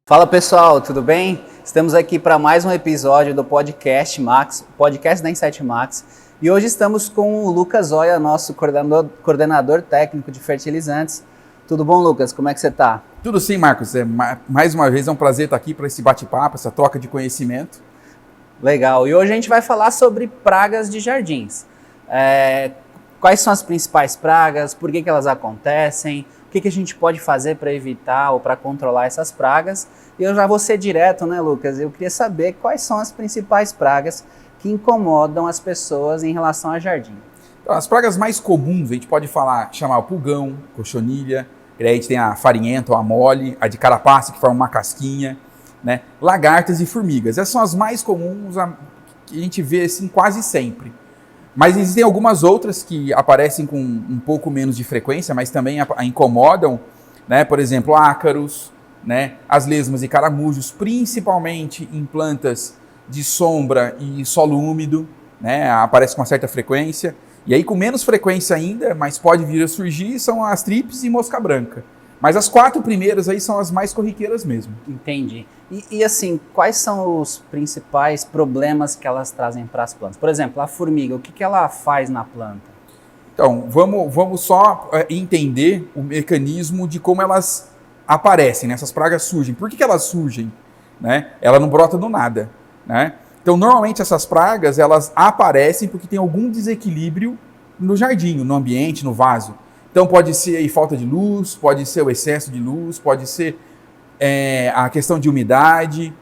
Fala pessoal, tudo bem? Estamos aqui para mais um episódio do Podcast Max, podcast da Insight Max. E hoje estamos com o Lucas Zoya, nosso coordenador técnico de fertilizantes. Tudo bom, Lucas? Como é que você está? Tudo sim, Marcos. Mais uma vez é um prazer estar aqui para esse bate-papo, essa troca de conhecimento. Legal. E hoje a gente vai falar sobre pragas de jardins. Quais são as principais pragas? Por que elas acontecem? O que a gente pode fazer para evitar ou para controlar essas pragas? E eu já vou ser direto, né, Lucas? Eu queria saber quais são as principais pragas que incomodam as pessoas em relação a jardim. Então, as pragas mais comuns, a gente pode chamar o pulgão, cochonilha, aí a gente tem a farinhenta ou a mole, a de carapaça, que forma uma casquinha, né? Lagartas e formigas. Essas são as mais comuns que a gente vê assim, quase sempre. Mas existem algumas outras que aparecem com um pouco menos de frequência, mas também a incomodam, né? Por exemplo, ácaros, né? As lesmas e caramujos, principalmente em plantas de sombra e solo úmido, né? Aparece com uma certa frequência. E aí com menos frequência ainda, mas pode vir a surgir, são as trips e mosca branca. Mas as 4 primeiras aí são as mais corriqueiras mesmo. Entendi. E assim, quais são os principais problemas que elas trazem para as plantas? Por exemplo, a formiga, o que ela faz na planta? Então, vamos só entender o mecanismo de como elas aparecem, né? Essas pragas surgem. Por que elas surgem? Né? Ela não brota do nada, né? Então, normalmente essas pragas, elas aparecem porque tem algum desequilíbrio no jardim, no ambiente, no vaso. Então pode ser aí falta de luz, pode ser o excesso de luz, pode ser a questão de umidade,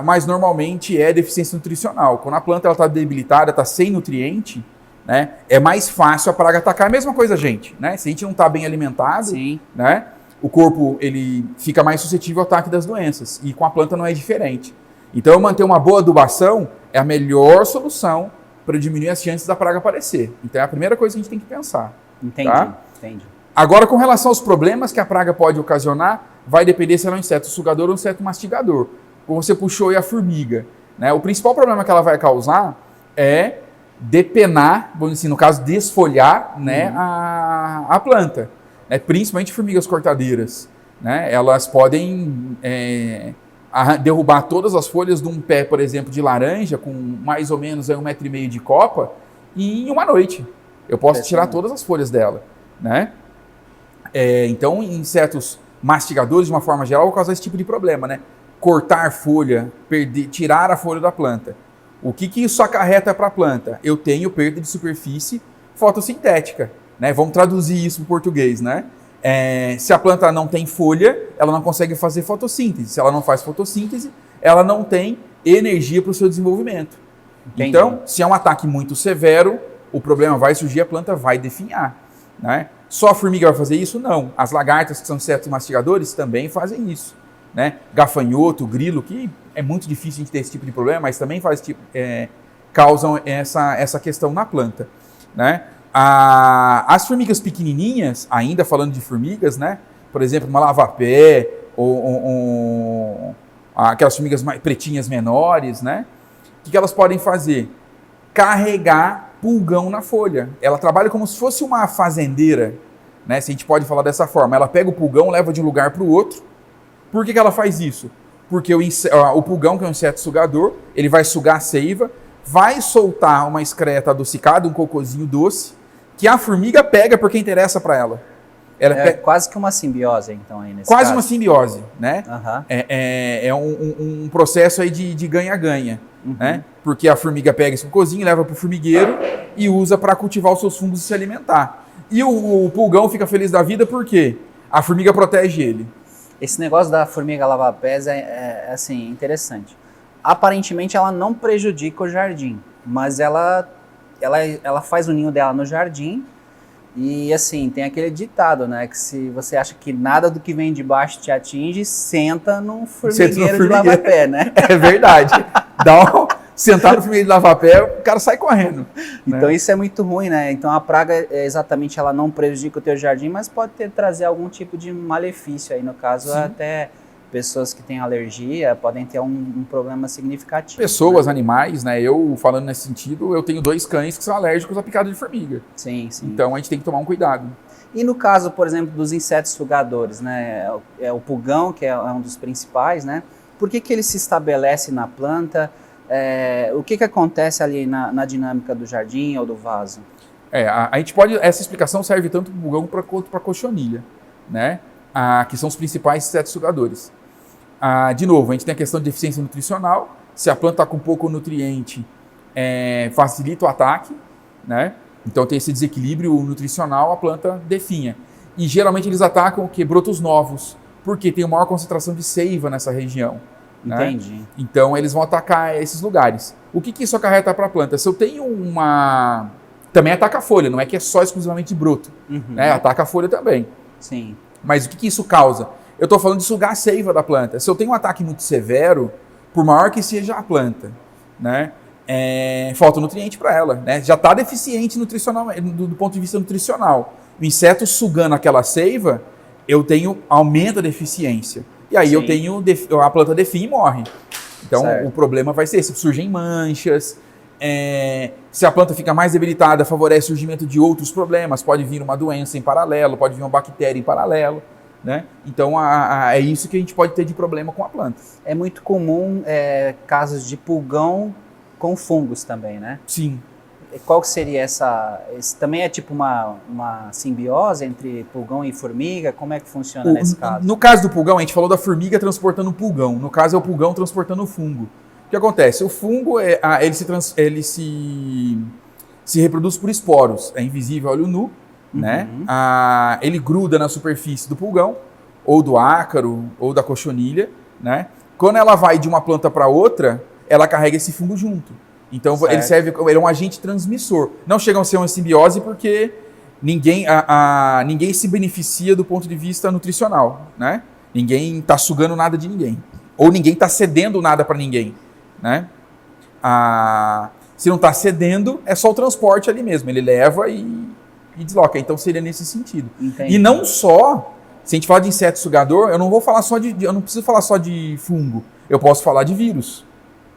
mas normalmente é deficiência nutricional. Quando a planta está debilitada, está sem nutriente, né, é mais fácil a praga atacar. A mesma coisa, gente, né? Se a gente não está bem alimentado, sim, né, o corpo ele fica mais suscetível ao ataque das doenças. E com a planta não é diferente. Então manter uma boa adubação é a melhor solução para diminuir as chances da praga aparecer. Então é a primeira coisa que a gente tem que pensar. Entendi, tá? Entendi. Agora, com relação aos problemas que a praga pode ocasionar, vai depender se ela é um inseto sugador ou um inseto mastigador. Como você puxou aí a formiga, né? O principal problema que ela vai causar é depenar, vamos dizer assim, no caso, desfolhar, né, a planta. Né? Principalmente formigas cortadeiras. Né? Elas podem derrubar todas as folhas de um pé, por exemplo, de laranja, com mais ou menos 1,5 metro de copa, em uma noite. Eu posso tirar todas as folhas dela, né? Então, insetos mastigadores, de uma forma geral, vão causar esse tipo de problema, né? Cortar folha, tirar a folha da planta. O que isso acarreta para a planta? Eu tenho perda de superfície fotossintética, né? Vamos traduzir isso para o português, né? Se a planta não tem folha, ela não consegue fazer fotossíntese. Se ela não faz fotossíntese, ela não tem energia para o seu desenvolvimento. Entendi. Então, se é um ataque muito severo, o problema vai surgir, a planta vai definhar, né? Só a formiga vai fazer isso? Não. As lagartas, que são insetos mastigadores, também fazem isso, né? Gafanhoto, grilo, que é muito difícil a gente ter esse tipo de problema, mas também causam essa questão na planta, né? As formigas pequenininhas, ainda falando de formigas, né? Por exemplo, uma lava-pé, ou aquelas formigas pretinhas menores, né? O que elas podem fazer? Carregar pulgão na folha. Ela trabalha como se fosse uma fazendeira, né? Se a gente pode falar dessa forma. Ela pega o pulgão, leva de um lugar para o outro. Por que ela faz isso? Porque o pulgão, que é um inseto sugador, ele vai sugar a seiva, vai soltar uma excreta adocicada, um cocôzinho doce, que a formiga pega porque interessa para ela. Quase que uma simbiose, então, aí nesse quase caso. Uma simbiose, né? Uhum. É um processo aí de ganha-ganha, né? Porque a formiga pega esse cocôzinho, leva para o formigueiro e usa para cultivar os seus fungos e se alimentar. E o pulgão fica feliz da vida porque a formiga protege ele. Esse negócio da formiga lava-pés assim, interessante. Aparentemente ela não prejudica o jardim, mas ela faz o ninho dela no jardim. E assim, tem aquele ditado, né? Que se você acha que nada do que vem de baixo te atinge, senta num formigueiro de lava-pé, né? É verdade. Sentar no formigueiro de lava-pé, o cara sai correndo. Então isso é muito ruim, né? Então a praga, exatamente, ela não prejudica o teu jardim, mas pode trazer algum tipo de malefício aí. No caso, sim, até pessoas que têm alergia podem ter um problema significativo. Pessoas, né? Animais, né? Eu, falando nesse sentido, eu tenho 2 cães que são alérgicos à picada de formiga. Sim, sim. Então a gente tem que tomar um cuidado. E no caso, por exemplo, dos insetos sugadores, né? É o pulgão, que é um dos principais, né? Por que ele se estabelece na planta? O que acontece ali na dinâmica do jardim ou do vaso? A gente pode, essa explicação serve tanto para o pulgão quanto para a cochonilha, né? Que são os principais insetos sugadores. De novo, a gente tem a questão de deficiência nutricional. Se a planta está com pouco nutriente, facilita o ataque, né? Então tem esse desequilíbrio nutricional, a planta definha. E geralmente eles atacam brotos novos, porque tem uma maior concentração de seiva nessa região. Entendi. Né? Então eles vão atacar esses lugares. O que isso acarreta para a planta? Se eu tenho uma... Também ataca a folha, não é que é só exclusivamente broto. Né? Ataca a folha também. Sim. Mas o que isso causa? Eu estou falando de sugar a seiva da planta. Se eu tenho um ataque muito severo, por maior que seja a planta, né? Falta nutriente para ela. Né? Já está deficiente nutricional, do ponto de vista nutricional. O inseto sugando aquela seiva, aumenta a deficiência. E aí a planta definha e morre. Então o problema vai ser esse. Surgem manchas. Se a planta fica mais debilitada, favorece o surgimento de outros problemas. Pode vir uma doença em paralelo, pode vir uma bactéria em paralelo. Né? Então é isso que a gente pode ter de problema com a planta. É muito comum casos de pulgão com fungos também, né? Sim. Qual que seria também é tipo uma simbiose entre pulgão e formiga? Como é que funciona nesse caso? No caso do pulgão, a gente falou da formiga transportando o pulgão. No caso é o pulgão transportando o fungo. O que acontece? O fungo ele se reproduz por esporos. É invisível a olho nu. Né? Ele gruda na superfície do pulgão, ou do ácaro, ou da cochonilha. Né? Quando ela vai de uma planta para outra, ela carrega esse fungo junto. Então ele é um agente transmissor. Não chega a ser uma simbiose porque ninguém se beneficia do ponto de vista nutricional. Né? Ninguém está sugando nada de ninguém. Ou ninguém está cedendo nada para ninguém. Né? Se não está cedendo, é só o transporte ali mesmo. Ele leva e desloca. Então seria nesse sentido. Entendi. E não só, se a gente falar de inseto sugador, eu não preciso falar só de fungo. Eu posso falar de vírus.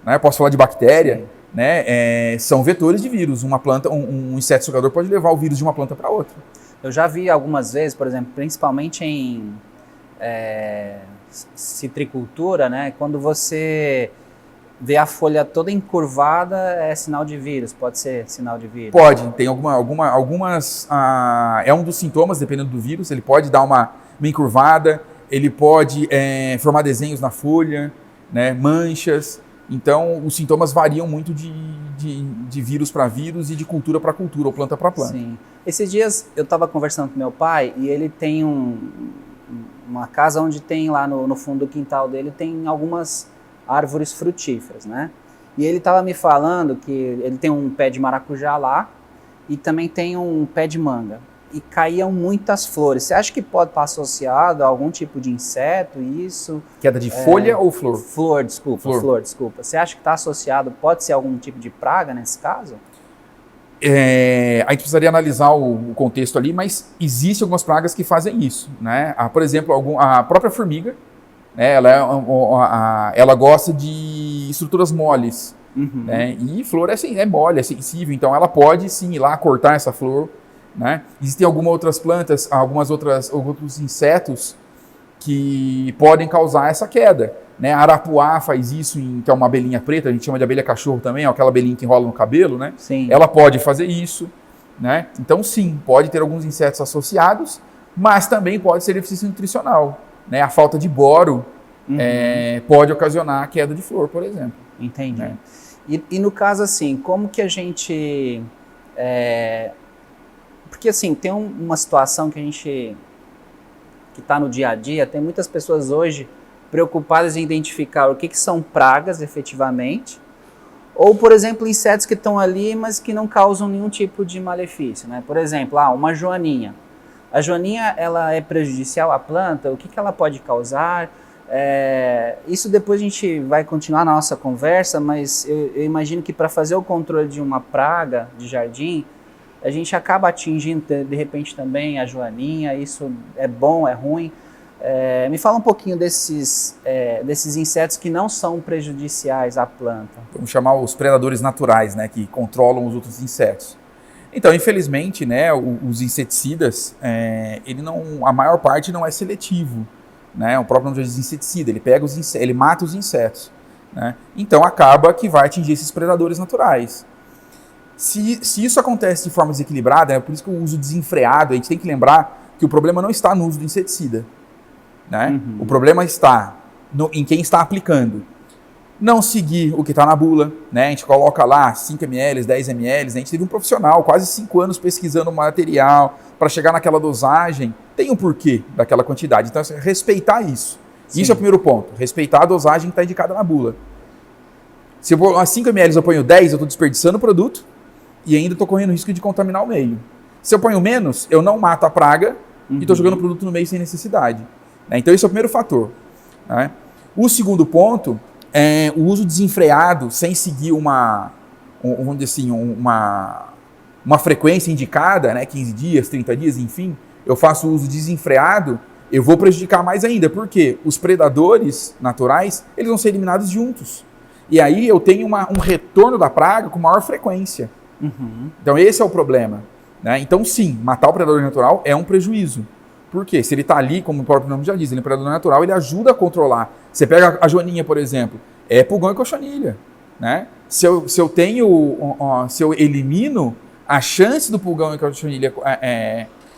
Né? Eu posso falar de bactéria. Né? São vetores de vírus. Uma planta, um inseto sugador pode levar o vírus de uma planta para outra. Eu já vi algumas vezes, por exemplo, principalmente em citricultura, né? Quando você vê a folha toda encurvada, é sinal de vírus. Pode ser sinal de vírus? Pode. Tem algumas... é um dos sintomas, dependendo do vírus. Ele pode dar uma encurvada, ele pode formar desenhos na folha, né? Manchas. Então, os sintomas variam muito de vírus para vírus e de cultura para cultura, ou planta para planta. Sim. Esses dias eu estava conversando com meu pai e ele tem uma casa onde tem lá no fundo do quintal dele, tem algumas árvores frutíferas, né? E ele estava me falando que ele tem um pé de maracujá lá e também tem um pé de manga. E caíam muitas flores. Você acha que pode estar associado a algum tipo de inseto, isso? Queda de folha ou flor? Flor, desculpa. Você acha que está associado, pode ser algum tipo de praga nesse caso? A gente precisaria analisar o contexto ali, mas existem algumas pragas que fazem isso, né? Por exemplo, a própria formiga, né? Ela gosta de estruturas moles, né? E flor é mole, é sensível, então ela pode sim ir lá cortar essa flor. Né? Existem algumas outras plantas, outros insetos que podem causar essa queda. Né? A arapuá faz isso, que é uma abelhinha preta, a gente chama de abelha cachorro também, aquela abelhinha que enrola no cabelo. Né? Sim. Ela pode fazer isso. Né? Então sim, pode ter alguns insetos associados, mas também pode ser deficiência nutricional. Né? A falta de boro pode ocasionar a queda de flor, por exemplo. Entendi. Né? E no caso assim, como que a gente... Porque assim, tem uma situação que que está no dia a dia, tem muitas pessoas hoje preocupadas em identificar o que são pragas efetivamente, ou por exemplo, insetos que estão ali, mas que não causam nenhum tipo de malefício, né? Por exemplo, uma joaninha. A joaninha, ela é prejudicial à planta? O que ela pode causar? Isso depois a gente vai continuar na nossa conversa, mas eu imagino que para fazer o controle de uma praga de jardim, a gente acaba atingindo, de repente, também a joaninha. Isso é bom, é ruim? Me fala um pouquinho desses insetos que não são prejudiciais à planta. Vamos chamar os predadores naturais, né, que controlam os outros insetos. Então, infelizmente, né, os inseticidas, a maior parte não é seletivo, né? O próprio nome já diz inseticida, ele mata os insetos, né? Então acaba que vai atingir esses predadores naturais. Se isso acontece de forma desequilibrada, é por isso que o uso desenfreado, a gente tem que lembrar que o problema não está no uso do inseticida, né? O problema está em quem está aplicando. Não seguir o que está na bula, né? A gente coloca lá 5 ml, 10 ml, né? A gente teve um profissional, quase 5 anos pesquisando o material para chegar naquela dosagem, tem um porquê daquela quantidade. Então, respeitar isso. Sim. Isso é o primeiro ponto, respeitar a dosagem que está indicada na bula. Se eu pôr 5 ml eu ponho 10, eu estou desperdiçando o produto e ainda estou correndo risco de contaminar o meio. Se eu ponho menos, eu não mato a praga e estou jogando o produto no meio sem necessidade. Né? Então, esse é o primeiro fator. Né? O segundo ponto é o uso desenfreado, sem seguir vamos dizer assim, uma frequência indicada, né, 15 dias, 30 dias, enfim, eu faço uso desenfreado, eu vou prejudicar mais ainda. Por quê? Os predadores naturais, eles vão ser eliminados juntos. E aí eu tenho um retorno da praga com maior frequência. Então esse é o problema. Né? Então sim, matar o predador natural é um prejuízo. Por quê? Se ele está ali, como o próprio nome já diz, ele é um predador natural, ele ajuda a controlar. Você pega a joaninha, por exemplo, é pulgão e cochonilha. Né? Se eu elimino, a chance do pulgão e cochonilha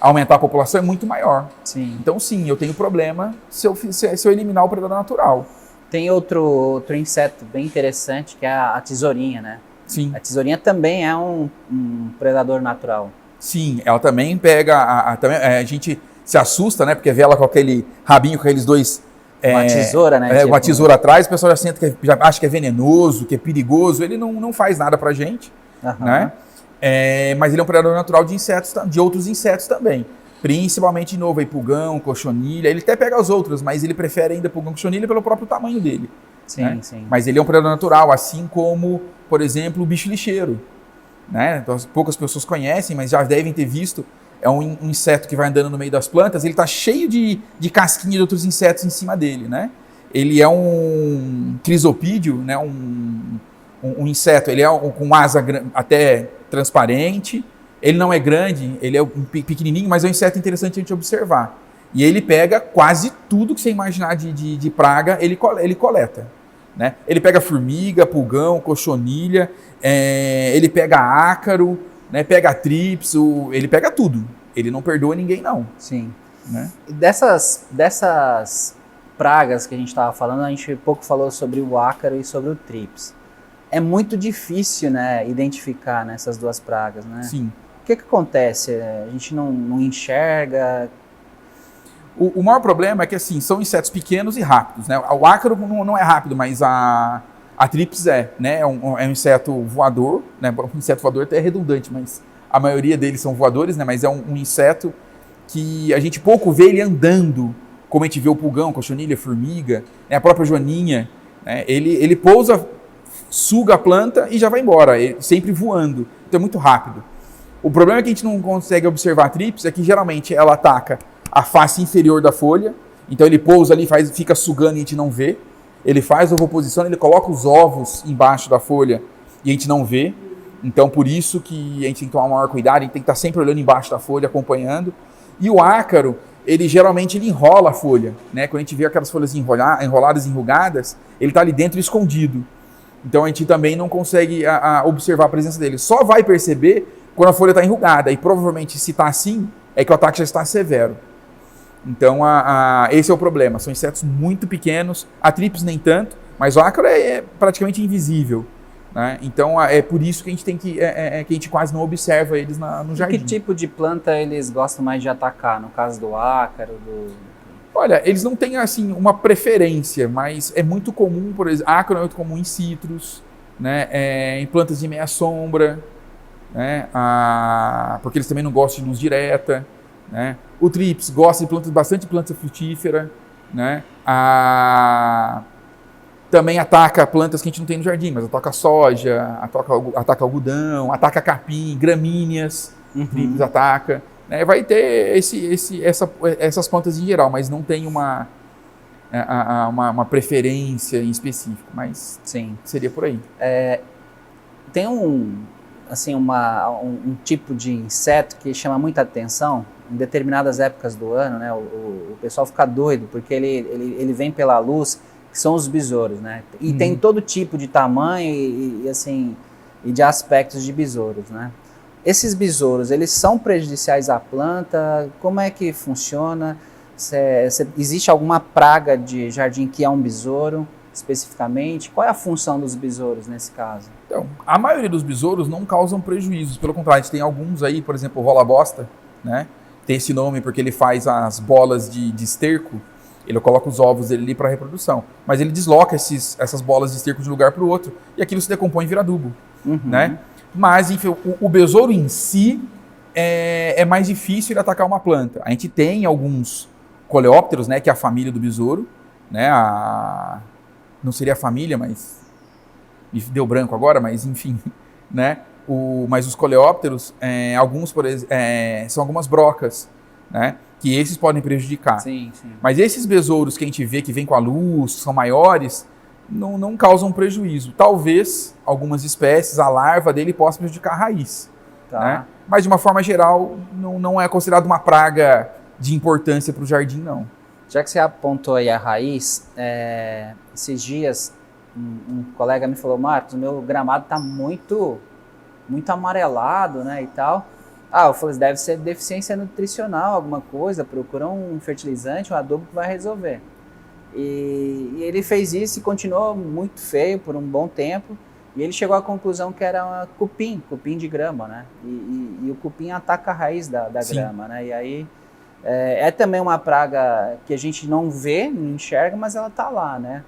aumentar a população é muito maior. Sim. Então sim, eu tenho problema se eu eliminar o predador natural. Tem outro inseto bem interessante, que é a tesourinha, né? Sim. A tesourinha também é um predador natural. Sim, ela também pega, a gente se assusta, né? Porque vê ela com aquele rabinho, com aqueles dois... Uma tesoura, né? Uma tesoura atrás, o pessoal já sente já acha que é venenoso, que é perigoso. Ele não faz nada pra gente, né? Mas ele é um predador natural de insetos, de outros insetos também. Principalmente, de novo, aí, pulgão, cochonilha. Ele até pega os outros, mas ele prefere ainda pulgão e cochonilha pelo próprio tamanho dele. Sim, né? sim. Mas ele é um predador natural, assim como, por exemplo, o bicho lixeiro. Né? Então, poucas pessoas conhecem, mas já devem ter visto. É um inseto que vai andando no meio das plantas, ele está cheio de casquinha de outros insetos em cima dele. Né? Ele é um crisopídeo, né? um inseto, ele é com asa até transparente. Ele não é grande, ele é pequenininho, mas é um inseto interessante a gente observar. E ele pega quase tudo que você imaginar de praga, ele coleta. Né? Ele pega formiga, pulgão, cochonilha, ele pega ácaro, né? Pega trips, ele pega tudo. Ele não perdoa ninguém, não. Sim. Né? Dessas pragas que a gente estava falando, a gente pouco falou sobre o ácaro e sobre o trips. É muito difícil, né, identificar nessas duas pragas, né? Sim. O que acontece? A gente não enxerga? O maior problema é que, assim, são insetos pequenos e rápidos, né? O ácaro não é rápido, mas a trips né? É um inseto voador, né? Um inseto voador até é redundante, mas a maioria deles são voadores, né? Mas é um inseto que a gente pouco vê ele andando, como a gente vê o pulgão, cochonilha, formiga, né? A própria joaninha, né? Ele pousa, suga a planta e já vai embora, sempre voando. Então é muito rápido. O problema é que a gente não consegue observar a trips, é que geralmente ela ataca a face inferior da folha, então ele pousa ali, fica sugando e a gente não vê. Ele faz ovoposição, ele coloca os ovos embaixo da folha e a gente não vê. Então por isso que a gente tem que tomar maior cuidado, a gente tem que estar sempre olhando embaixo da folha, acompanhando. E o ácaro, ele geralmente enrola a folha, né? Quando a gente vê aquelas folhas enroladas, enrugadas, ele está ali dentro escondido. Então a gente também não consegue observar a presença dele. Só vai perceber quando a folha está enrugada. E provavelmente, se está assim, é que o ataque já está severo. Então esse é o problema. São insetos muito pequenos. A trips nem tanto, mas o ácaro é praticamente invisível. Né? Então é por isso que a gente tem que a gente quase não observa eles no jardim. Que tipo de planta eles gostam mais de atacar? No caso do ácaro, Olha, eles não têm assim uma preferência, mas é muito comum, por exemplo, ácaro é muito comum em citros, né? Em plantas de meia sombra, né? Porque eles também não gostam de luz direta, né? O trips gosta de bastante planta frutífera, né? Também ataca plantas que a gente não tem no jardim, mas ataca soja, ataca algodão, ataca capim, gramíneas, trips ataca. Né? Vai ter essas plantas em geral, mas não tem uma preferência em específico, mas sim, seria por aí. Tem assim, um tipo de inseto que chama muita atenção em determinadas épocas do ano, né? O pessoal fica doido porque ele vem pela luz, que são os besouros, né? E tem todo tipo de tamanho e assim, e de aspectos de besouros, né? Esses besouros, eles são prejudiciais à planta? Como é que funciona? Existe alguma praga de jardim que é um besouro, especificamente? Qual é a função dos besouros nesse caso? Então, a maioria dos besouros não causam prejuízos, pelo contrário, a gente tem alguns aí, por exemplo, o rola-bosta, né? Tem esse nome porque ele faz as bolas de esterco, ele coloca os ovos dele ali para reprodução, mas ele desloca essas bolas de esterco de um lugar para o outro e aquilo se decompõe e vira adubo, né? Mas, enfim, o besouro em si é mais difícil de atacar uma planta. A gente tem alguns coleópteros, né, que é a família do besouro, né? Não seria a família, mas me deu branco agora, mas enfim, né? Mas os coleópteros, alguns são algumas brocas, né? Que esses podem prejudicar. Sim, sim. Mas esses besouros que a gente vê que vêm com a luz, são maiores, não causam prejuízo. Talvez algumas espécies, a larva dele possa prejudicar a raiz. Tá. Né? Mas de uma forma geral, não é considerado uma praga de importância para o jardim, não. Já que você apontou aí a raiz, esses dias um colega me falou: Marcos, o meu gramado está muito amarelado, né, e tal. Eu falei: deve ser deficiência nutricional, alguma coisa, procura um fertilizante, um adubo que vai resolver. E ele fez isso e continuou muito feio por um bom tempo. E ele chegou à conclusão que era cupim de grama, né? E o cupim ataca a raiz da grama, né? E aí é também uma praga que a gente não vê, não enxerga, mas ela tá lá, né?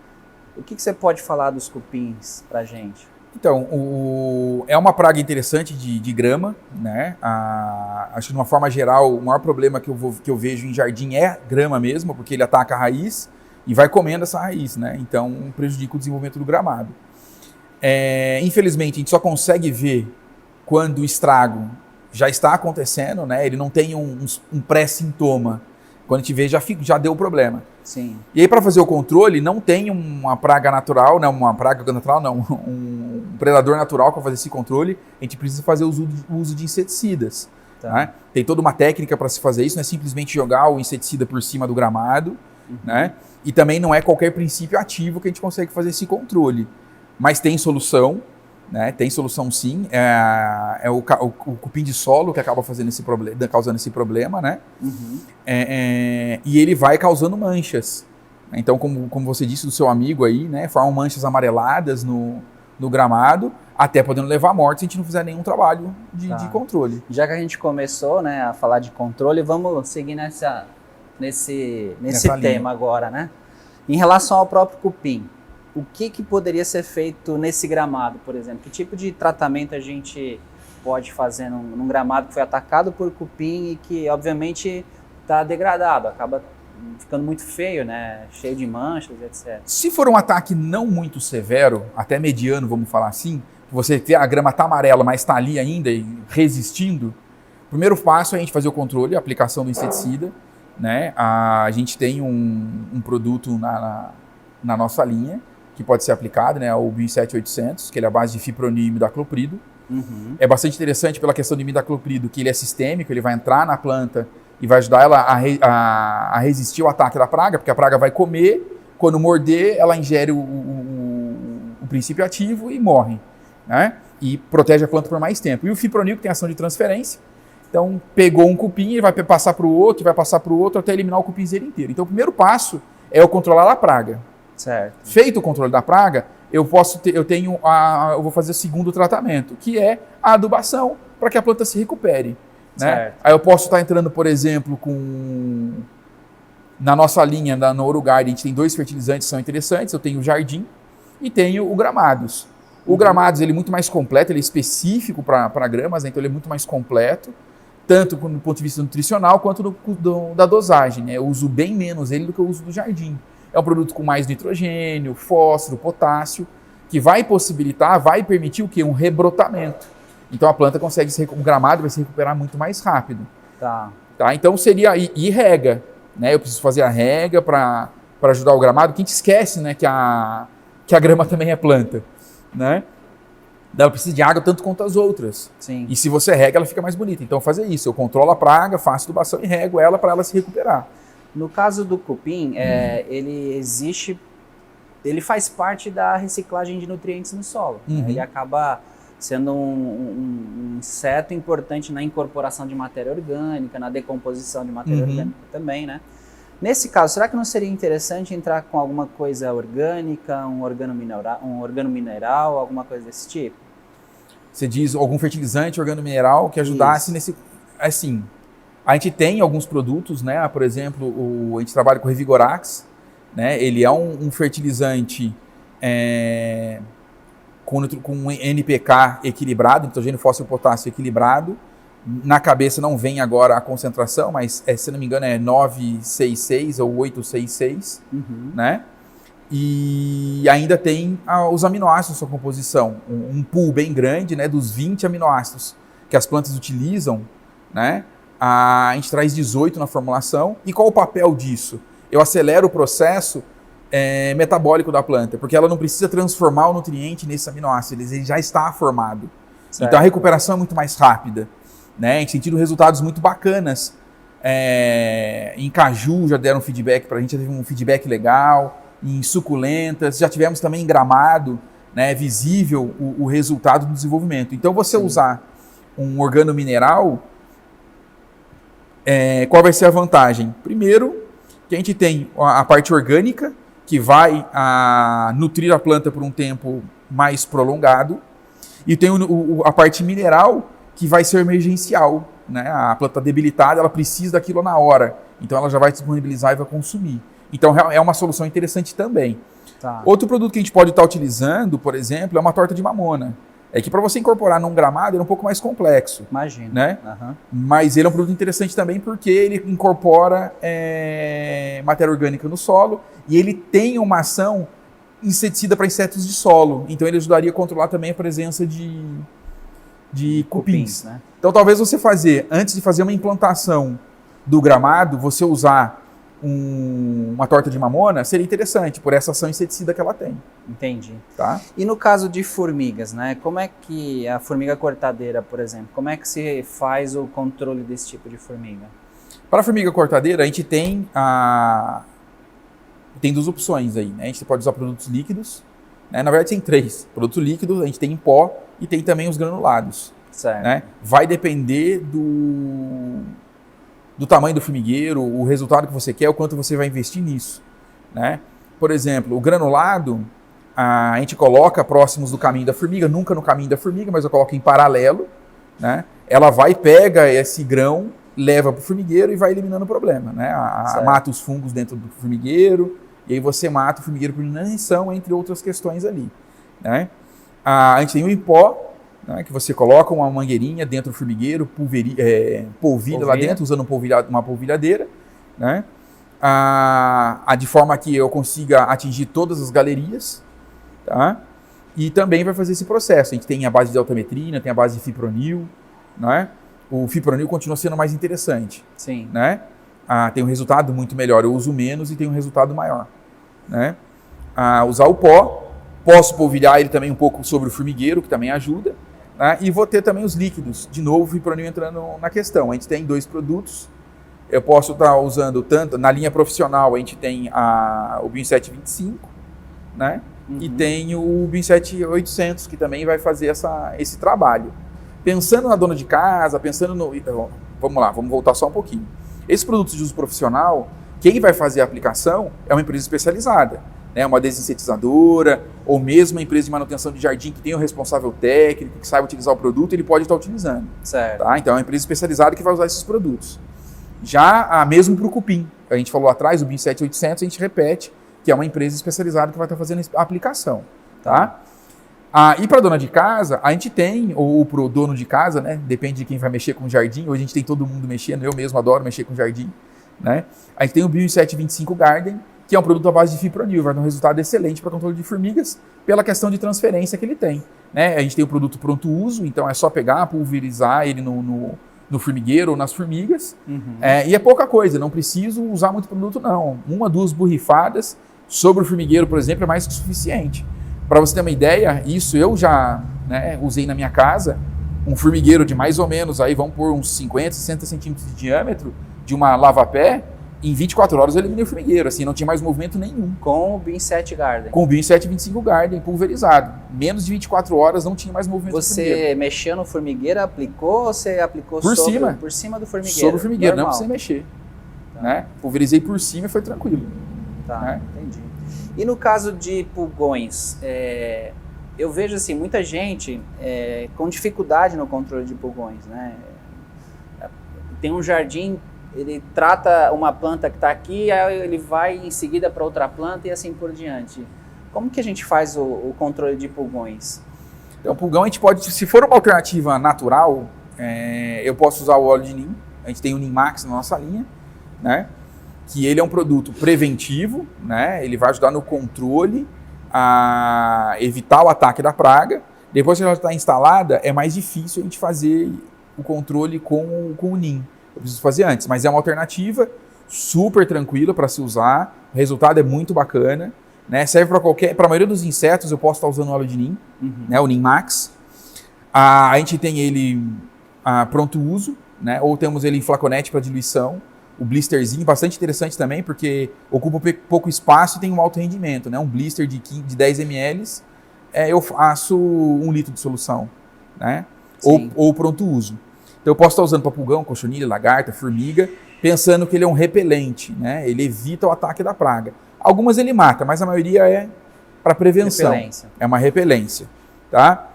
O que você pode falar dos cupins pra gente? Então, é uma praga interessante de grama, né? Acho que de uma forma geral, o maior problema que eu vejo em jardim é grama mesmo, porque ele ataca a raiz e vai comendo essa raiz, né? Então prejudica o desenvolvimento do gramado. Infelizmente, a gente só consegue ver quando o estrago já está acontecendo, né? Ele não tem um pré-sintoma. Quando a gente vê, já deu o problema. Sim. E aí, para fazer o controle, não tem uma praga natural, não, um predador natural para fazer esse controle. A gente precisa fazer o uso de inseticidas. Tá. Né? Tem toda uma técnica para se fazer isso, não é simplesmente jogar o inseticida por cima do gramado, né? E também não é qualquer princípio ativo que a gente consegue fazer esse controle. Mas tem solução, né? Tem solução sim. É o cupim de solo que acaba causando esse problema, né? E ele vai causando manchas. Então, como você disse do seu amigo aí, né? Formam manchas amareladas no gramado, até podendo levar à morte se a gente não fizer nenhum trabalho de controle. Já que a gente começou, né, a falar de controle, vamos seguir nesse tema agora, né? Em relação ao próprio cupim, o que poderia ser feito nesse gramado, por exemplo? Que tipo de tratamento a gente pode fazer num gramado que foi atacado por cupim e que, obviamente, está degradado, acaba ficando muito feio, né? Cheio de manchas, etc. Se for um ataque não muito severo, até mediano, vamos falar assim, você a grama está amarela, mas está ali ainda e resistindo, o primeiro passo é a gente fazer o controle, a aplicação do inseticida, né? A gente tem um produto na nossa linha que pode ser aplicado, né? O Bio-7 que ele é a base de fipronil e imidacloprido. É bastante interessante pela questão do imidacloprido, que ele é sistêmico, ele vai entrar na planta e vai ajudar ela a resistir ao ataque da praga, porque a praga vai comer, quando morder, ela ingere o princípio ativo e morre, né? E protege a planta por mais tempo. E o fipronil, que tem ação de transferência, então pegou um cupim, ele vai passar para o outro, vai passar para o outro, até eliminar o cupinzeiro inteiro. Então o primeiro passo é eu controlar a praga. Certo. Feito o controle da praga, eu vou fazer o segundo tratamento, que é a adubação, para que a planta se recupere. Né? Aí eu posso estar entrando, por exemplo, na nossa linha, no Ourogard, a gente tem 2 fertilizantes que são interessantes, eu tenho o Jardim e tenho o Gramados. O Gramados ele é muito mais completo, ele é específico para gramas, né? Então ele é muito mais completo, tanto do ponto de vista nutricional quanto da dosagem. Né? Eu uso bem menos ele do que eu uso do Jardim. É um produto com mais nitrogênio, fósforo, potássio, que vai permitir o quê? Um rebrotamento. Então a planta o gramado vai se recuperar muito mais rápido. Tá? Então seria, e rega, né? Eu preciso fazer a rega para ajudar o gramado, que a gente esquece, né, que a grama também é planta, né? Ela precisa de água tanto quanto as outras. Sim. E se você rega, ela fica mais bonita. Então, fazer isso. Eu controlo a praga, faço tubação e rego ela para ela se recuperar. No caso do cupim, ele faz parte da reciclagem de nutrientes no solo. Uhum. Ele acaba sendo um inseto importante na incorporação de matéria orgânica, na decomposição de matéria orgânica também, né? Nesse caso, será que não seria interessante entrar com alguma coisa orgânica, um organomineral, alguma coisa desse tipo? Você diz algum fertilizante organomineral que ajudasse nesse... Assim, a gente tem alguns produtos, né? Por exemplo, a gente trabalha com o Revigorax, né? Ele é um fertilizante com NPK equilibrado, nitrogênio, fósforo, potássio equilibrado. Na cabeça não vem agora a concentração, mas se não me engano é 966 ou 866, né? E ainda tem os aminoácidos na sua composição, um pool bem grande, né, dos 20 aminoácidos que as plantas utilizam, né? A gente traz 18 na formulação. E qual o papel disso? Eu acelero o processo metabólico da planta, porque ela não precisa transformar o nutriente nesse aminoácido, ele já está formado. Certo. Então a recuperação é muito mais rápida. Né? A gente tem tido resultados muito bacanas. Em caju já deram feedback para a gente, já teve um feedback legal. Em suculentas, já tivemos também em gramado, né, visível o resultado do desenvolvimento. Então você usar um organomineral, qual vai ser a vantagem? Primeiro, que a gente tem a parte orgânica, que vai nutrir a planta por um tempo mais prolongado, e tem a parte mineral, que vai ser emergencial, né? A planta está debilitada, ela precisa daquilo na hora, então ela já vai disponibilizar e vai consumir. Então é uma solução interessante também. Tá. Outro produto que a gente pode estar utilizando, por exemplo, é uma torta de mamona. É que para você incorporar num gramado ele é um pouco mais complexo. Imagina. Né? Mas ele é um produto interessante também porque ele incorpora matéria orgânica no solo e ele tem uma ação inseticida para insetos de solo. Então ele ajudaria a controlar também a presença de cupins. Né? Então talvez você antes de fazer uma implantação do gramado, você usar uma torta de mamona, seria interessante, por essa ação inseticida que ela tem. Entendi. Tá? E no caso de formigas, né? Como é que a formiga cortadeira, por exemplo, como é que se faz o controle desse tipo de formiga? Para a formiga cortadeira, a gente tem duas opções aí, né? A gente pode usar produtos líquidos, né? Na verdade tem 3. Produtos líquidos, a gente tem em pó e tem também os granulados. Certo. Né? Vai depender do tamanho do formigueiro, o resultado que você quer, o quanto você vai investir nisso. Né? Por exemplo, o granulado, a gente coloca próximos do caminho da formiga, nunca no caminho da formiga, mas eu coloco em paralelo. Né? Ela pega esse grão, leva para o formigueiro e vai eliminando o problema. Né? Mata os fungos dentro do formigueiro, e aí você mata o formigueiro por inanição, entre outras questões ali. Né? A gente tem o em pó, né, que você coloca uma mangueirinha dentro do formigueiro, polvilha lá dentro, usando uma polvilhadeira, né, de forma que eu consiga atingir todas as galerias, tá? E também vai fazer esse processo. A gente tem a base de altametrina, tem a base de fipronil, né? O fipronil continua sendo mais interessante. Sim. Né? Tem um resultado muito melhor, eu uso menos e tem um resultado maior. Né? Usar o pó, posso polvilhar ele também um pouco sobre o formigueiro, que também ajuda. Né? E vou ter também os líquidos, de novo o fipronil entrando na questão. A gente tem 2 produtos, eu posso estar usando tanto, na linha profissional a gente tem o Bioinset 25, né? E tem o Bioinset 800, que também vai fazer esse trabalho. Pensando na dona de casa, pensando no... Vamos lá, vamos voltar só um pouquinho. Esses produtos de uso profissional, quem vai fazer a aplicação é uma empresa especializada. Né, uma desinsetizadora, ou mesmo uma empresa de manutenção de jardim que tem um responsável técnico, que saiba utilizar o produto, ele pode estar utilizando. Certo. Tá? Então é uma empresa especializada que vai usar esses produtos. Já mesmo para o cupim, a gente falou atrás, o Bioinset 800, a gente repete, que é uma empresa especializada que vai estar fazendo a aplicação. Tá? E para dona de casa, a gente tem, ou para o dono de casa, né, depende de quem vai mexer com o jardim, hoje a gente tem todo mundo mexendo, eu mesmo adoro mexer com o jardim. Né? A gente tem o Bioinset 25 Garden, que é um produto à base de fipronil, vai dar um resultado excelente para controle de formigas, pela questão de transferência que ele tem. Né? A gente tem o produto pronto uso, então é só pegar, pulverizar ele no formigueiro ou nas formigas, e é pouca coisa, não preciso usar muito produto não. 1 a 2 borrifadas sobre o formigueiro, por exemplo, é mais que suficiente. Para você ter uma ideia, isso eu já, né, usei na minha casa, um formigueiro de mais ou menos, aí vamos por uns 50, 60 centímetros de diâmetro, de uma lava-pé, em 24 horas eu eliminei o formigueiro, assim, não tinha mais movimento nenhum. Com o Bin 7 Garden? Com o Bin 725 Garden pulverizado. Menos de 24 horas não tinha mais movimento do formigueiro. Você mexeu no formigueiro, aplicou ou você aplicou por cima do formigueiro? Sobre o formigueiro, normal. não precisa mexer. Tá. Né? Pulverizei por cima e foi tranquilo. Tá, né? Entendi. E no caso de pulgões, eu vejo assim, muita gente com dificuldade no controle de pulgões, né? Tem um jardim, ele trata uma planta que está aqui, aí ele vai em seguida para outra planta e assim por diante. Como que a gente faz o controle de pulgões? Então, pulgão a gente pode, se for uma alternativa natural, eu posso usar o óleo de Neem. A gente tem o Neem Max na nossa linha, né? Que ele é um produto preventivo, né? Ele vai ajudar no controle, a evitar o ataque da praga. Depois que ela está instalada, é mais difícil a gente fazer o controle com o Neem. Eu preciso fazer antes, mas é uma alternativa super tranquila para se usar. O resultado é muito bacana, né? Serve para a maioria dos insetos. Eu posso estar usando o óleo de Neem, né? O Neem Max. A gente tem ele pronto uso, né? Ou temos ele em flaconete para diluição. O blisterzinho, bastante interessante também, porque ocupa pouco espaço e tem um alto rendimento, né? Um blister de 10 ml, eu faço 1 litro de solução, né? Ou pronto uso. Então eu posso estar usando para pulgão, cochonilha, lagarta, formiga, pensando que ele é um repelente, né? Ele evita o ataque da praga. Algumas ele mata, mas a maioria é para prevenção. Repelência. É uma repelência, tá?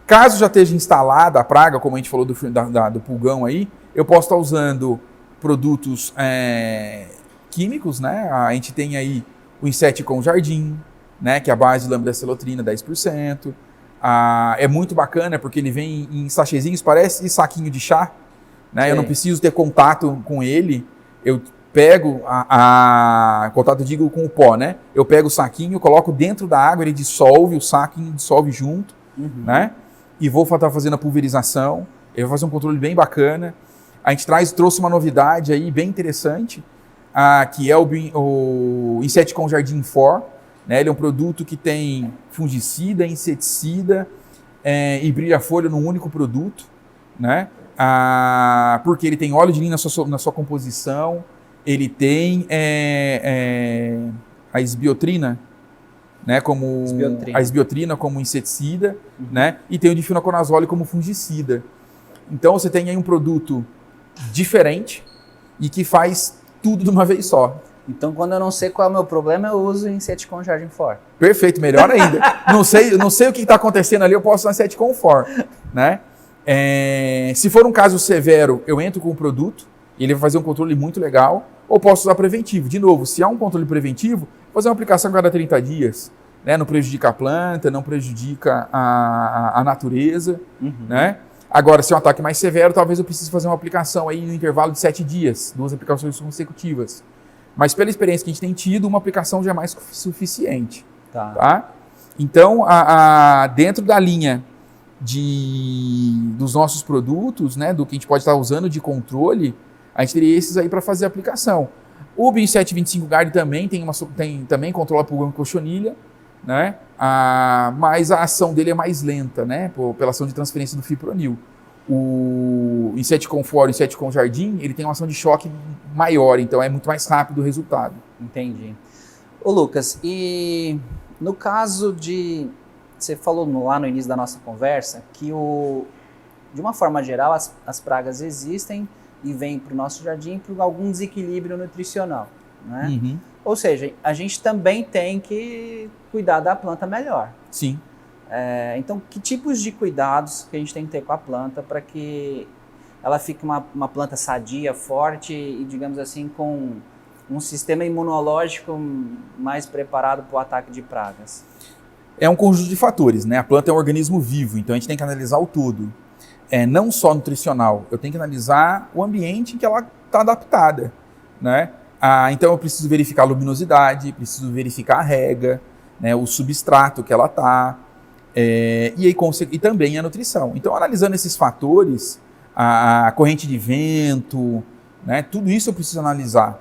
Caso já esteja instalada a praga, como a gente falou do pulgão aí, eu posso estar usando produtos químicos, né? A gente tem aí o Inseticon Jardim, né? Que é a base de lambda-celotrina, 10%. É muito bacana porque ele vem em sachêzinhos, parece saquinho de chá, né? Eu não preciso ter contato com ele, eu pego contato, digo, com o pó, né? Eu pego o saquinho, coloco dentro da água, ele dissolve, o saquinho dissolve junto, né? E vou estar fazendo a pulverização, ele vai fazer um controle bem bacana. A gente trouxe uma novidade aí bem interessante, que é o Inseticon Jardim 4, né? Ele é um produto que tem fungicida, inseticida e brilha-folha num único produto, né? Porque ele tem óleo de Neem na sua composição, ele tem a esbiotrina, né? A esbiotrina como inseticida, né? E tem o difenoconazole como fungicida. Então você tem aí um produto diferente e que faz tudo de uma vez só. Então, quando eu não sei qual é o meu problema, eu uso o Inseticon Jardim 4. Perfeito, melhor ainda. não sei o que está acontecendo ali, eu posso usar Inseticon 4, né? Se for um caso severo, eu entro com o produto, ele vai fazer um controle muito legal, ou posso usar preventivo. De novo, se há um controle preventivo, vou fazer uma aplicação a cada 30 dias, né? Não prejudica a planta, não prejudica a natureza, né? Agora, se é um ataque mais severo, talvez eu precise fazer uma aplicação aí no intervalo de 7 dias, 2 aplicações consecutivas. Mas pela experiência que a gente tem tido, uma aplicação já é mais suficiente. Tá? Então, dentro da linha dos nossos produtos, né, do que a gente pode estar usando de controle, a gente teria esses aí para fazer a aplicação. O Bin 725 Garden também controla pulgão e cochonilha, né? Mas a ação dele é mais lenta, né? Pela ação de transferência do fipronil. O Inseticon 4 e o Inseticon Jardim, ele tem uma ação de choque maior, então é muito mais rápido o resultado. Entendi. Ô Lucas, e no caso você falou lá no início da nossa conversa que de uma forma geral as pragas existem e vêm para o nosso jardim por algum desequilíbrio nutricional, né? Ou seja, a gente também tem que cuidar da planta melhor. Sim. Então, que tipos de cuidados que a gente tem que ter com a planta para que ela fique uma planta sadia, forte e, digamos assim, com um sistema imunológico mais preparado para o ataque de pragas? É um conjunto de fatores, né? A planta é um organismo vivo, então a gente tem que analisar o todo. Não só nutricional, eu tenho que analisar o ambiente em que ela está adaptada, né? Então eu preciso verificar a luminosidade, preciso verificar a rega, né? O substrato que ela está, e também a nutrição. Então, analisando esses fatores, a corrente de vento, né? Tudo isso eu preciso analisar.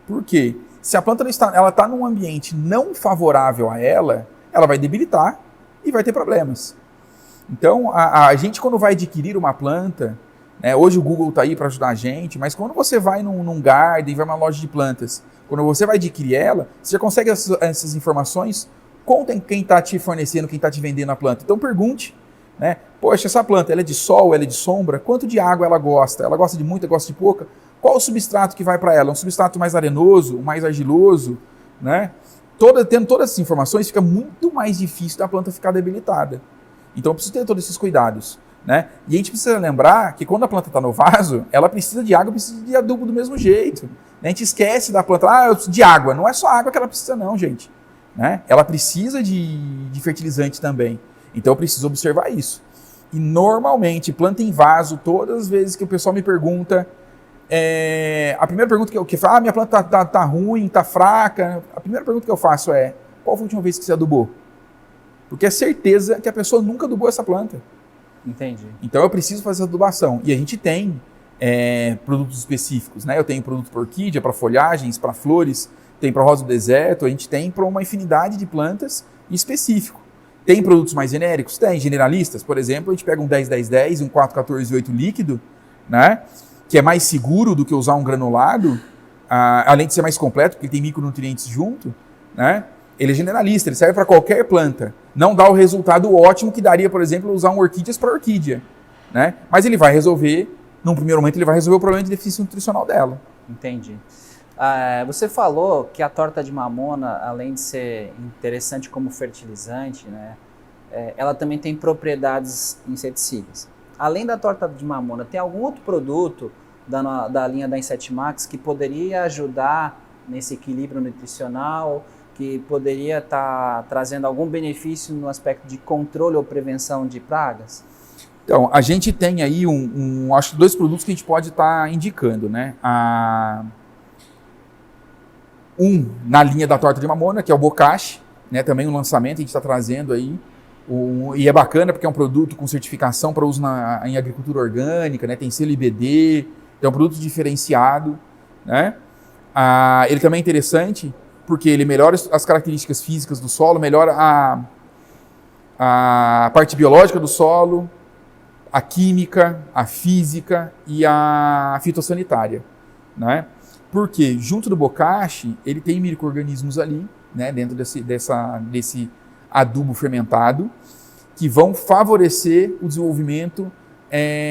Por quê? Se a planta está num ambiente não favorável a ela vai debilitar, e vai ter problemas. Então, a gente quando vai adquirir uma planta, né, hoje o Google está aí para ajudar a gente, mas quando você vai num garden, vai numa loja de plantas, quando você vai adquirir ela, você já consegue essas informações com quem está te fornecendo, quem está te vendendo a planta. Então pergunte, né, poxa, essa planta ela é de sol, ela é de sombra, quanto de água ela gosta? Ela gosta de muita, gosta de pouca? Qual o substrato que vai para ela? Um substrato mais arenoso, mais argiloso, né? Tendo todas essas informações, fica muito mais difícil da planta ficar debilitada. Então eu preciso ter todos esses cuidados, né? E a gente precisa lembrar que quando a planta está no vaso, ela precisa de água, precisa de adubo do mesmo jeito. A gente esquece da planta, de água. Não é só água que ela precisa não, gente. Né? Ela precisa de fertilizante também. Então eu preciso observar isso. E normalmente, planta em vaso, todas as vezes que o pessoal me pergunta, a primeira pergunta que eu faço, minha planta tá ruim, tá fraca, a primeira pergunta que eu faço é, qual foi a última vez que você adubou? Porque é certeza que a pessoa nunca adubou essa planta. Entendi. Então eu preciso fazer essa adubação. E a gente tem produtos específicos, né? Eu tenho produto para orquídea, para folhagens, para flores, tem para rosa do deserto, a gente tem para uma infinidade de plantas específico. Tem produtos mais genéricos? Tem, generalistas, por exemplo, a gente pega um 10-10-10 e um 4-14-8 líquido, né? Que é mais seguro do que usar um granulado, além de ser mais completo, porque tem micronutrientes junto, né? Ele é generalista, ele serve para qualquer planta. Não dá o resultado ótimo que daria, por exemplo, usar um orquídeas para orquídea, né? Mas ele vai resolver, num primeiro momento, ele vai resolver o problema de deficiência nutricional dela. Entendi. Você falou que a torta de mamona, além de ser interessante como fertilizante, né, ela também tem propriedades inseticidas. Além da torta de mamona, tem algum outro produto da linha da Insetimax que poderia ajudar nesse equilíbrio nutricional, que poderia estar trazendo algum benefício no aspecto de controle ou prevenção de pragas? Então, a gente tem aí acho que 2 produtos que a gente pode estar indicando, né? Na linha da torta de mamona, que é o Bokashi, né? Também um lançamento a gente está trazendo aí. E é bacana porque é um produto com certificação para uso em agricultura orgânica, né? Tem selo IBD, é um produto diferenciado, né? Ele também é interessante porque ele melhora as características físicas do solo, melhora a parte biológica do solo, a química, a física e a fitossanitária, né? Porque junto do Bokashi, ele tem micro-organismos ali, né, dentro desse adubo fermentado, que vão favorecer o desenvolvimento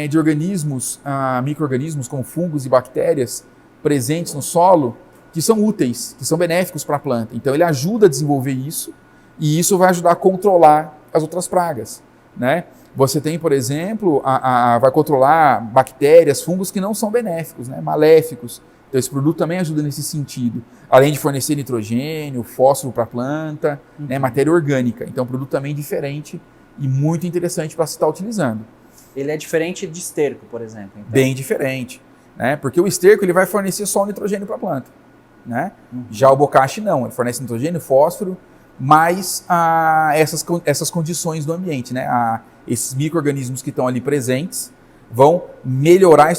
de organismos, micro-organismos como fungos e bactérias presentes no solo, que são úteis, que são benéficos para a planta. Então ele ajuda a desenvolver isso, e isso vai ajudar a controlar as outras pragas, né? Você tem, por exemplo, vai controlar bactérias, fungos que não são benéficos, né, maléficos. Então esse produto também ajuda nesse sentido, além de fornecer nitrogênio, fósforo para a planta, né, matéria orgânica. Então é um produto também diferente e muito interessante para se estar utilizando. Ele é diferente de esterco, por exemplo? Então. Bem diferente, né? Porque o esterco ele vai fornecer só o nitrogênio para a planta, né? Já o Bokashi não, ele fornece nitrogênio, fósforo, mais essas condições do ambiente, né? Esses micro-organismos que estão ali presentes vão melhorar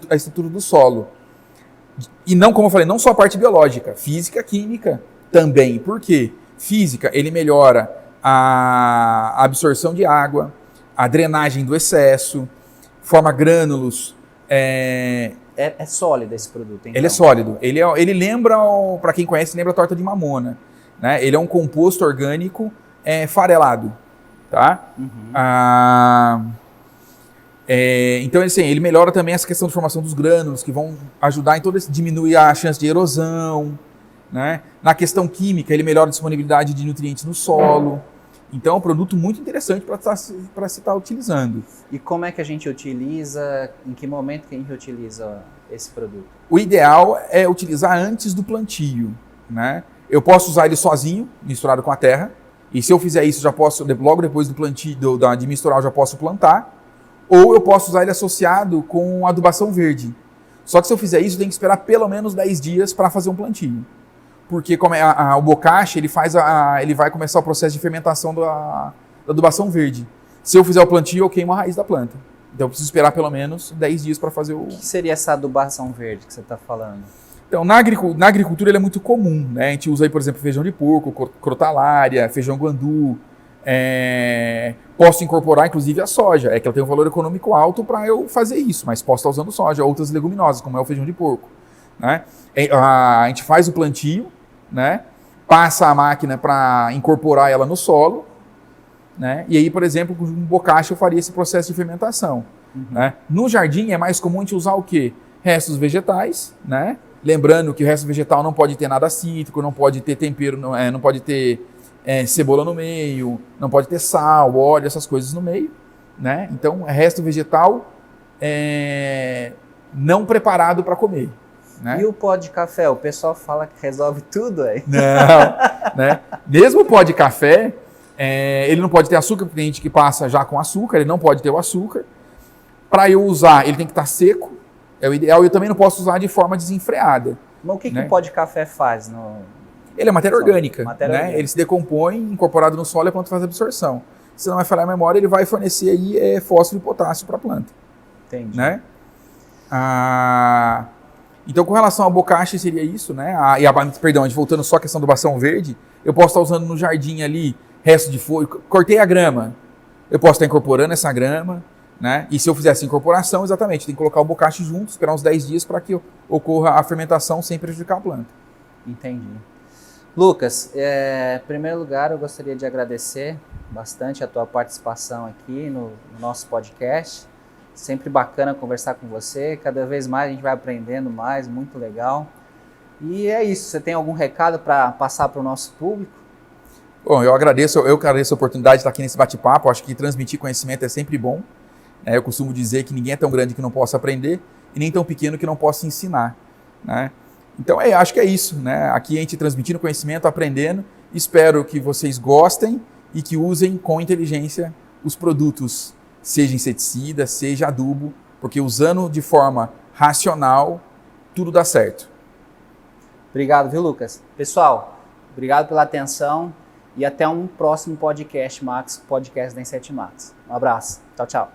a estrutura do solo. E não, como eu falei, não só a parte biológica, física, química também. Por quê? Física, ele melhora a absorção de água, a drenagem do excesso, forma grânulos. É sólido esse produto, então? Ele é sólido. Ele lembra, para quem conhece, lembra a torta de mamona, né? Ele é um composto orgânico farelado, tá? Então, assim, ele melhora também essa questão de formação dos grânulos, que vão ajudar em diminuir a chance de erosão, né? Na questão química, ele melhora a disponibilidade de nutrientes no solo. Então, é um produto muito interessante para se estar utilizando. E como é que a gente utiliza, em que momento que a gente utiliza esse produto? O ideal é utilizar antes do plantio, né? Eu posso usar ele sozinho, misturado com a terra, e se eu fizer isso, já posso, logo depois do plantio, de misturar, eu já posso plantar. Ou eu posso usar ele associado com adubação verde. Só que se eu fizer isso, eu tenho que esperar pelo menos 10 dias para fazer um plantio. Porque como o Bokashi, ele vai começar o processo de fermentação da adubação verde. Se eu fizer o plantio, eu queimo a raiz da planta. Então eu preciso esperar pelo menos 10 dias para fazer o... O que seria essa adubação verde que você está falando? Então, na agricultura ele é muito comum, né? A gente usa aí, por exemplo, feijão de porco, crotalária, feijão guandu, Posso incorporar, inclusive, a soja. É que ela tem um valor econômico alto para eu fazer isso, mas posso estar usando soja, outras leguminosas, como é o feijão de porco. Né? A gente faz o plantio, né? Passa a máquina para incorporar ela no solo, né? E aí, por exemplo, com um bocacha eu faria esse processo de fermentação. Né? No jardim é mais comum a gente usar o quê? Restos vegetais, né? Lembrando que o resto vegetal não pode ter nada cítrico, não pode ter tempero, não pode ter cebola no meio, não pode ter sal, óleo, essas coisas no meio. Né? Então, é resto vegetal não preparado para comer. Né? E o pó de café? O pessoal fala que resolve tudo aí. Não, né? Mesmo o pó de café, ele não pode ter açúcar, porque tem gente que passa já com açúcar, ele não pode ter o açúcar. Para eu usar, ele tem que estar seco, é o ideal. Eu também não posso usar de forma desenfreada. Mas o que o pó de café faz? Ele é matéria orgânica, orgânica. Ele se decompõe, incorporado no solo, e a planta faz a absorção. Se não vai falhar a memória, ele vai fornecer aí fósforo e potássio para a planta. Entendi. Né? Então, com relação ao bocacha, seria isso, né? Perdão, a gente voltando só à questão do bastão verde, eu posso estar usando no jardim ali resto de folha, cortei a grama, eu posso estar incorporando essa grama, né? E se eu fizesse incorporação, exatamente, tem que colocar o bocacha junto, esperar uns 10 dias para que ocorra a fermentação sem prejudicar a planta. Entendi. Lucas, em primeiro lugar, eu gostaria de agradecer bastante a tua participação aqui no nosso podcast. Sempre bacana conversar com você, cada vez mais a gente vai aprendendo mais, muito legal. E é isso, você tem algum recado para passar para o nosso público? Bom, eu agradeço a oportunidade de estar aqui nesse bate-papo, acho que transmitir conhecimento é sempre bom. Eu costumo dizer que ninguém é tão grande que não possa aprender e nem tão pequeno que não possa ensinar. Né? Então, acho que é isso. Né? Aqui a gente transmitindo conhecimento, aprendendo. Espero que vocês gostem e que usem com inteligência os produtos, seja inseticida, seja adubo, porque usando de forma racional, tudo dá certo. Obrigado, viu, Lucas? Pessoal, obrigado pela atenção e até um próximo podcast, podcast da Inset Max. Um abraço. Tchau, tchau.